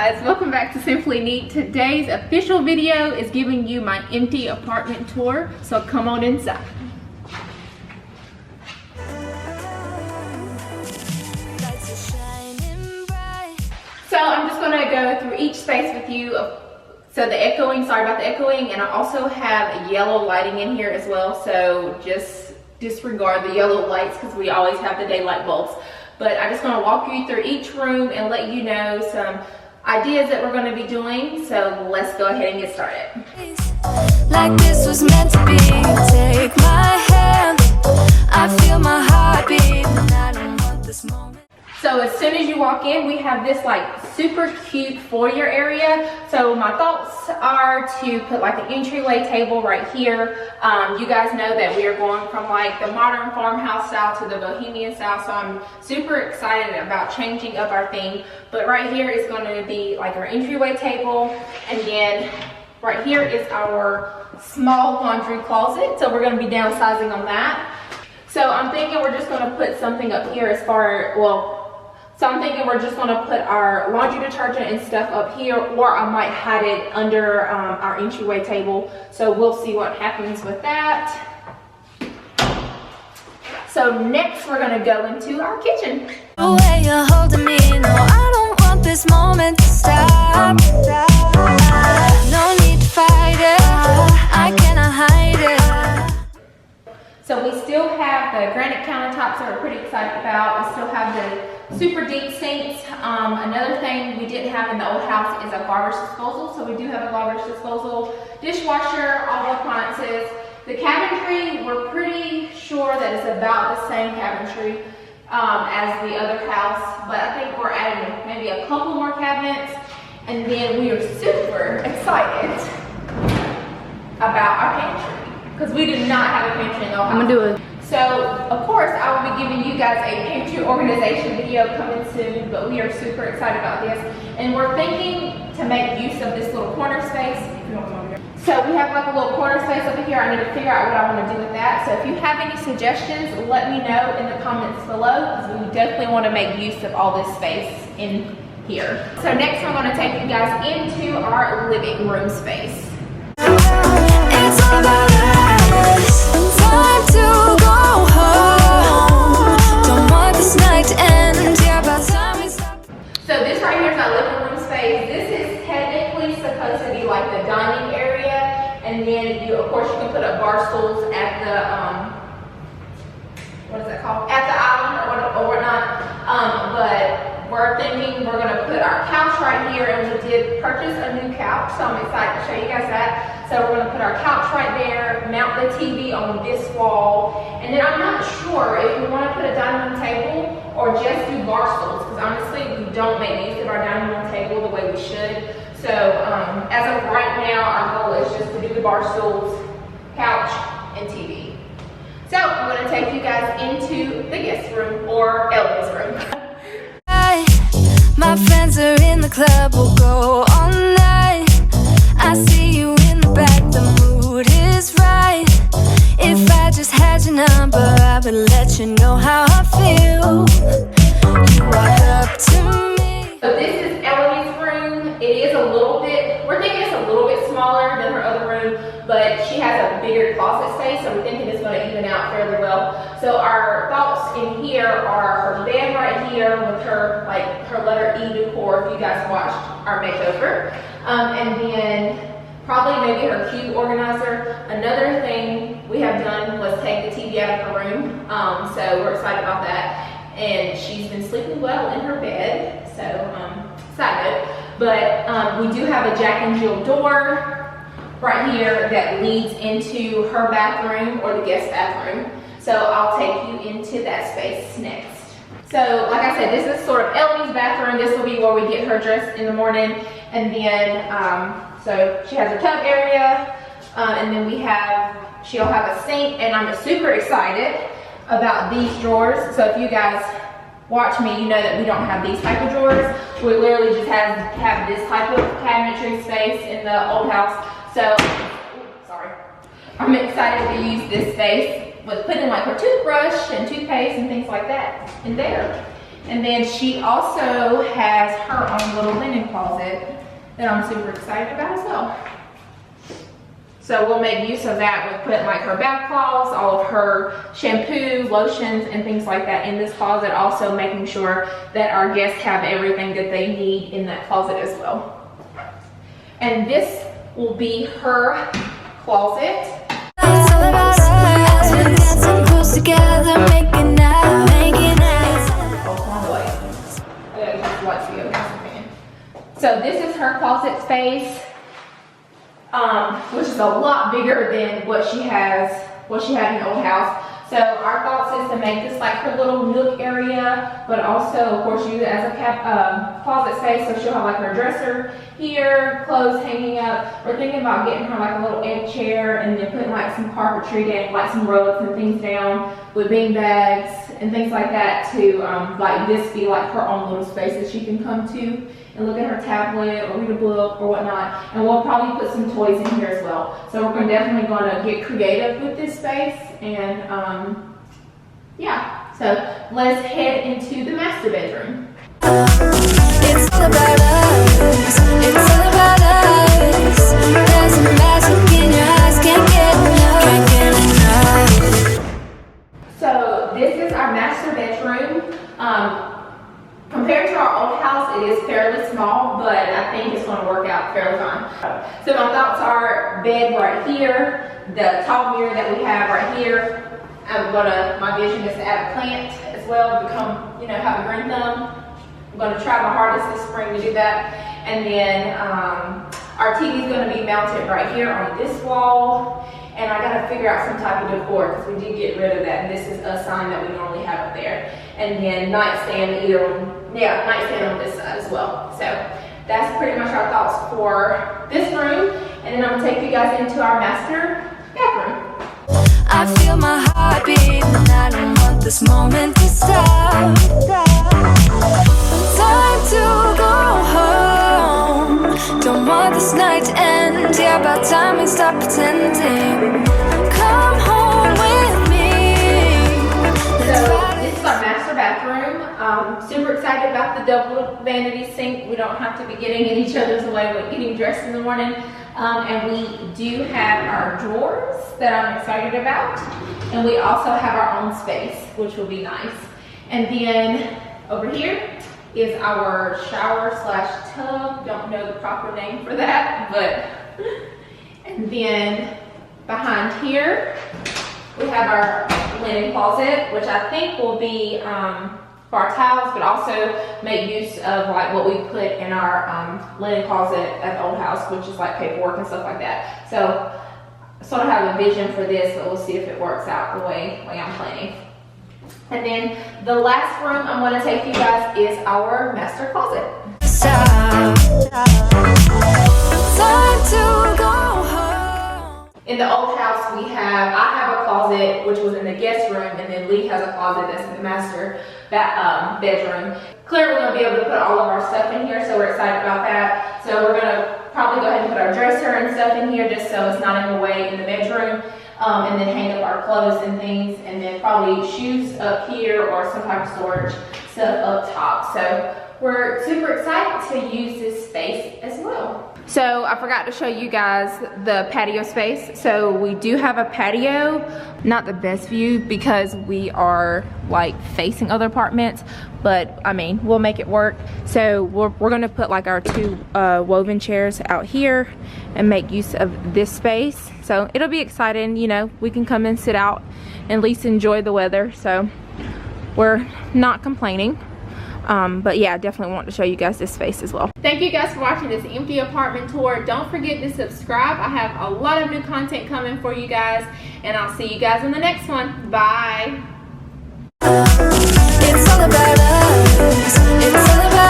guys, welcome back to Simplyneat. Today's official video is giving you my empty apartment tour, so come on inside. So I'm just going to go through each space with you. So the echoing, sorry about the echoing, and I also have yellow lighting in here as well, so just disregard the yellow lights because we always have the daylight bulbs. But I'm just going to walk you through each room and let you know some ideas that we're going to be doing. So let's go ahead and get started. Like this was meant to be. Take my hand. I feel my heart beat. I don't want this moment. So as soon as you walk in, we have this like super cute foyer area. So my thoughts are to put like an entryway table right here. You guys know that we are going from like the modern farmhouse style to the bohemian style. So I'm super excited about changing up our theme. But right here is going to be like our entryway table. And then right here is our small laundry closet. So we're going to be downsizing on that. So I'm thinking we're just going to put something up here as far, so I'm thinking we're just going to put our laundry detergent and stuff up here, or I might hide it under our entryway table. So we'll see what happens with that. So next we're going to go into our kitchen. The way you're holding me, no, I don't want this moment to stop. No need to fight it, I cannot hide it. So we still have the granite countertops that we're pretty excited about. We still have the super deep sinks. Another thing we didn't have in the old house is a garbage disposal. So we do have a garbage disposal, dishwasher, all the appliances. The cabinetry, we're pretty sure that it's about the same cabinetry as the other house. But I think we're adding maybe a couple more cabinets. And then we are super excited about our pantry, because we do not have a pantry in the old house. I'm gonna do it. So, of course, I will be giving you guys a pantry organization video coming soon, but we are super excited about this. And we're thinking to make use of this little corner space. So we have like a little corner space over here. I need to figure out what I want to do with that. So if you have any suggestions, let me know in the comments below, because we definitely want to make use of all this space in here. So next I'm going to take you guys into our living room space. It's all about us. Time to go home. Don't want this night to end. Yeah, about time we stop. So this right here is our living room space. This is technically supposed to be like the dining area, and then you, of course, you can put up bar stools at the what is that called? At the island or whatnot. But we're thinking we're gonna put our couch right here, and we did purchase a new couch, so I'm excited to show you guys that. So we're gonna put our couch right there, mount the TV on this wall, and then I'm not sure if we wanna put a dining room table or just do bar stools, because honestly, we don't make use of our dining room table the way we should. So as of right now, our goal is just to do the bar stools, couch, and TV. So I'm gonna take you guys into the guest room, or Ellen's room. My friends are in the club, we'll go all night. I see you in the back, the mood is right. If I just had your number, I would let you know how I feel. You walk up to me. So this is Ellen's room. It is a little bit, we're thinking it's a little bit smaller than her other room, but she has a bigger closet space, so we're thinking it's going to even out fairly well. So our thoughts in here are her bed right here with her like her letter E decor, if you guys watched our makeover, and then probably maybe her cube organizer. Another thing we have done was take the TV out of her room, so we're excited about that. And she's been sleeping well in her bed, so excited. But we do have a Jack and Jill door right here that leads into her bathroom or the guest bathroom. So I'll take you into that space next. So like I said, this is sort of Ellie's bathroom. This will be where we get her dressed in the morning. And then, so she has a tub area, and then she'll have a sink, and I'm super excited about these drawers. So if you guys watch me, you know that we don't have these type of drawers. We literally just have this type of cabinetry space in the old house. So, sorry. I'm excited to use this space with putting like her toothbrush and toothpaste and things like that in there. And then she also has her own little linen closet that I'm super excited about as well. So we'll make use of that with putting like her bath cloths, all of her shampoo, lotions, and things like that in this closet. Also making sure that our guests have everything that they need in that closet as well. And this will be her closet. It's all about us. We're dancing close together, making out, making out. Oh, wrong way. I gotta just watch the other. So this is her closet space, which is a lot bigger than what she had in the old house. So our thoughts is to make this like her little nook area, but also of course use it as a closet space. So she'll have like her dresser here, clothes hanging up. We're thinking about getting her like a little egg chair and then putting like some carpentry down, like some rugs and things down with bean bags and things like that to like this be like her own little space that she can come to and look at her tablet or read a book or whatnot. And we'll probably put some toys in here as well. So we're definitely going to get creative with this space. And yeah, so let's head into the master bedroom. It's all about us. It's all about us. There's a magic in your eyes, can't get enough. So this is our master bedroom. Compared to our old house, it is fairly small, but I think it's going to work out fairly fine. So my thoughts are bed right here, the tall mirror that we have right here. My vision is to add a plant as well, become, have a green thumb. I'm going to try my hardest this spring to do that. And then our TV is going to be mounted right here on this wall. And I got to figure out some type of decor because we did get rid of that. And this is a sign that we normally have up there. And then nightstand nightstand on this side as well. So that's pretty much our thoughts for this room. And then I'm going to take you guys into our master bathroom. I feel my heart beat and I don't want this moment to stop. Time to go home. Don't want this night to end. Yeah, about time we stop pretending. Come home with me. So this is our master bathroom. Super excited about the double vanity sink. We don't have to be getting in each other's way with getting dressed in the morning. And we do have our drawers that I'm excited about. And we also have our own space, which will be nice. And then over here is our shower / tub. Don't know the proper name for that, but. And then behind here, we have our linen closet, which I think will be for our towels, but also make use of like what we put in our linen closet at the old house, which is like paperwork and stuff like that. So I sort of have a vision for this, but we'll see if it works out the way I'm planning. And then the last room I'm going to take you guys is our master closet. Time to go home. In the old house, I have a closet which was in the guest room, and then Lee has a closet that's in the master bedroom. Clearly, we're going to be able to put all of our stuff in here, so we're excited about that. So we're going to probably go ahead and put our dresser and stuff in here just so it's not in the way in the bedroom, and then hang up our clothes and things, and then probably shoes up here or some type of storage stuff up top. So we're super excited to use this space as well. So I forgot to show you guys the patio space. So we do have a patio, not the best view because we are like facing other apartments, but I mean, we'll make it work. So we're gonna put like our two woven chairs out here and make use of this space. So it'll be exciting, we can come and sit out and at least enjoy the weather. So we're not complaining. But yeah, definitely want to show you guys this space as well. Thank you guys for watching this empty apartment tour. Don't forget to subscribe. I have a lot of new content coming for you guys, and I'll see you guys in the next one. Bye. It's all about us. It's all about